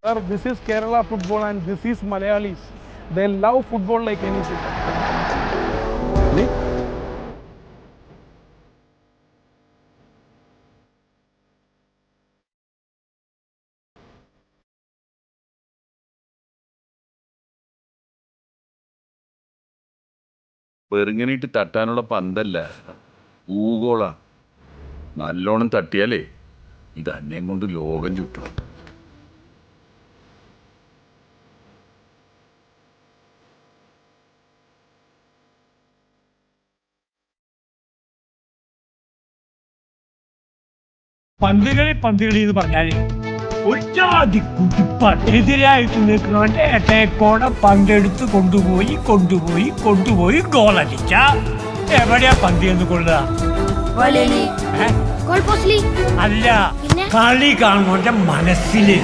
Sir, this is Kerala football and this is Malayalis. They love football like anything. പെറുങ്ങനിട്ട് തട്ടാനുള്ള പന്തല്ല, ഊഗോള. നല്ലോണം തട്ടിയാലേ ഇത് അന്നേം കൊണ്ട് ലോകം ചുറ്റും. പന്തുകളി എന്ന് പറഞ്ഞാല് ഒറ്റാതി കുതിപ്പാണ്. എതിരായിട്ട് നിൽക്കുന്നവന്റെ എട്ടേക്കോടെ പന്തെടുത്ത് കൊണ്ടുപോയി ഗോളടിച്ച എവിടെയാ പന്ത് എന്ന് കൊള്ളുക? അല്ല, കളി കാണുന്നവന്റെ മനസ്സില്.